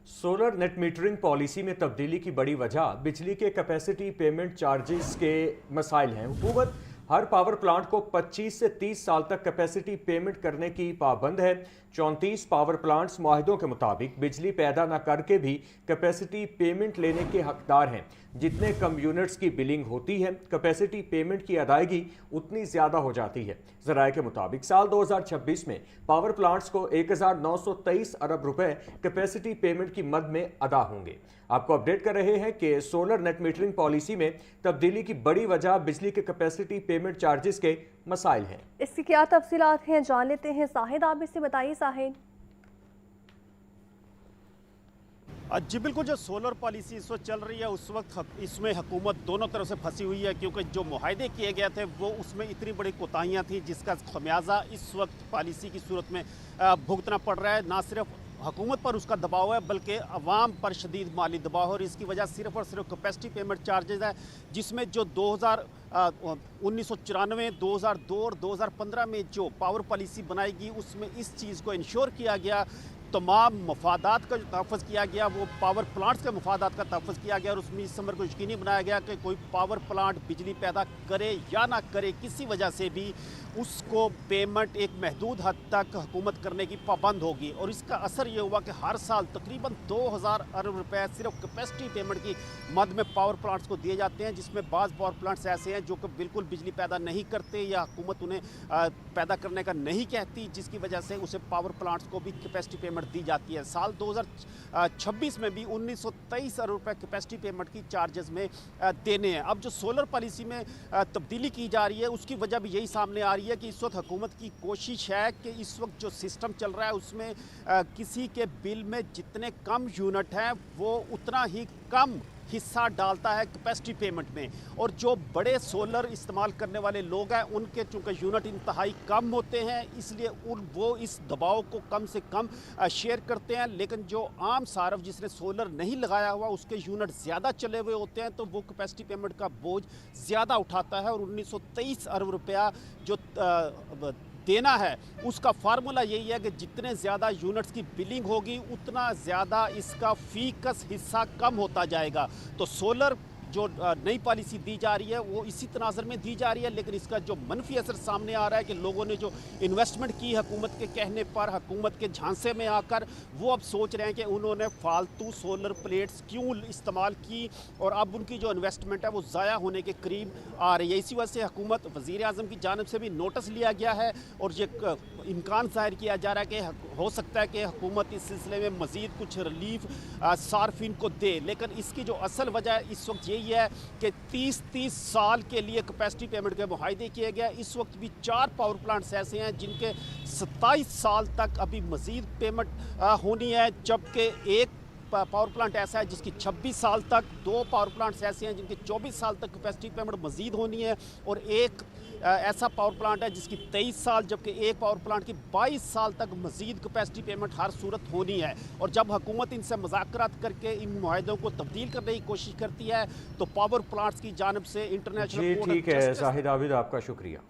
Solar net metering policy में तब्दीली की बड़ी वजह बिजली के कैपेसिटी पेमेंट चार्जेस के मसाइल हैं। हुकूमत हर पावर प्लांट को 25 से 30 साल तक कैपेसिटी पेमेंट करने की पाबंद है। 34 पावर प्लांट्स मुआहिदों के मुताबिक बिजली पैदा न करके भी कैपेसिटी पेमेंट लेने के हकदार हैं। जितने कम यूनिट्स की बिलिंग होती है, कैपेसिटी पेमेंट की अदायगी उतनी ज़्यादा हो जाती है। ज़राए के मुताबिक साल 2026 में पावर प्लांट्स को 1923 अरब रुपए कैपेसिटी पेमेंट की मद में अदा होंगे। आपको अपडेट कर रहे हैं कि सोलर नेट मीटरिंग पॉलिसी में तब्दीली की बड़ी वजह बिजली के कैपेसिटी पेमेंट चार्जेस के मसाइल हैं। इसकी क्या तफसीलात हैं, जान लेते हैं। साहिद, आप इससे बताइए। साहिद जी बिल्कुल, जो सोलर पॉलिसी इस वक्त चल रही है उस वक्त इसमें हुकूमत दोनों तरफ से फंसी हुई है, क्योंकि जो मुआहदे किए गए थे वो उसमें इतनी बड़ी कोताहियाँ थी जिसका खमियाजा इस वक्त पॉलिसी की सूरत में भुगतना पड़ रहा है। ना सिर्फ हुकूमत पर उसका दबाव है बल्कि अवाम पर शदीद माली दबाव है, और इसकी वजह सिर्फ और सिर्फ कैपेसिटी पेमेंट चार्जेस है, जिसमें जो 1994, 2002 और 2015 में जो पावर पॉलिसी बनाई गई उसमें इस चीज़ को इंश्योर किया गया, तमाम मफादात का जो तहफ़्फ़ुज़ किया गया वो पावर प्लांट्स के मफादात का तहफ़्फ़ुज़ किया गया, और उसमें इस अमर को यकीनी बनाया गया कि कोई पावर प्लांट बिजली पैदा करे या ना करे, किसी वजह से भी उसको पेमेंट एक महदूद हद तक हुकूमत करने की पाबंद होगी। और इसका असर ये हुआ कि हर साल तकरीबन 2000 अरब रुपए सिर्फ कैपेसिटी पेमेंट की मद में पावर प्लांट्स को दिए जाते हैं, जिसमें बाज़ पावर प्लांट्स ऐसे हैं जो कि बिल्कुल बिजली पैदा नहीं करते या हुकूमत उन्हें पैदा करने का नहीं कहती, जिसकी वजह से उसे पावर प्लांट्स को भी कैपेसिटी पेमेंट दी जाती है। साल 2026 में भी 1923 अरब रुपए कैपेसिटी पेमेंट की चार्जेस में देने हैं। अब जो सोलर पॉलिसी में तब्दीली की जा रही है उसकी वजह भी यही सामने आ रही है कि इस वक्त हुकूमत की कोशिश है कि इस वक्त जो सिस्टम चल रहा है उसमें किसी के बिल में जितने कम यूनिट हैं वो उतना ही कम हिस्सा डालता है कैपेसिटी पेमेंट में, और जो बड़े सोलर इस्तेमाल करने वाले लोग हैं उनके चूँकि यूनिट इंतहाई कम होते हैं इसलिए वो इस दबाव को कम से कम शेयर करते हैं। लेकिन जो आम सार्फ जिसने सोलर नहीं लगाया हुआ उसके यूनिट ज़्यादा चले हुए होते हैं तो वो कैपेसिटी पेमेंट का बोझ ज़्यादा उठाता है, और 1923 अरब रुपया जो देना है उसका फार्मूला यही है कि जितने ज़्यादा यूनिट्स की बिलिंग होगी उतना ज़्यादा इसका फीकस हिस्सा कम होता जाएगा। तो सोलर जो नई पॉलिसी दी जा रही है वो इसी तनाज़र में दी जा रही है, लेकिन इसका जो मनफी असर सामने आ रहा है कि लोगों ने जो इन्वेस्टमेंट की हुकूमत के कहने पर, हुकूमत के झांसे में आकर, वो अब सोच रहे हैं कि उन्होंने फालतू सोलर प्लेट्स क्यों इस्तेमाल की, और अब उनकी जो इन्वेस्टमेंट है वो ज़ाया होने के करीब आ रही है। इसी वजह से हुकूमत वज़ीर आज़म की जानिब से भी नोटिस लिया गया है, और ये इम्कान ज़ाहिर किया जा रहा है कि हो सकता है कि हुकूमत इस सिलसिले में मज़ीद कुछ रिलीफ सार्फिन को दे। लेकिन इसकी जो असल वजह इस वक्त यही है कि 30-30 साल के लिए कैपेसिटी पेमेंट के मुआहदे किए गए। इस वक्त भी 4 पावर प्लांट्स ऐसे हैं जिनके 27 साल तक अभी मज़ीद पेमेंट होनी है, जबकि एक पावर प्लांट ऐसा है जिसकी 26 साल तक, 2 पावर प्लांट्स ऐसे हैं जिनकी 24 साल तक कैपेसिटी पेमेंट मज़ीद होनी है, और एक ऐसा पावर प्लांट है जिसकी 23 साल, जबकि एक पावर प्लांट की 22 साल तक मज़ीद कैपेसिटी पेमेंट हर सूरत होनी है। और जब हुकूमत इनसे मुज़ाकरात करके इन मुआहदों को तब्दील करने की कोशिश करती है तो पावर प्लांट्स की जानिब से इंटरनेशनल जी ठीक है। शाहिद आबिद, आपका शुक्रिया।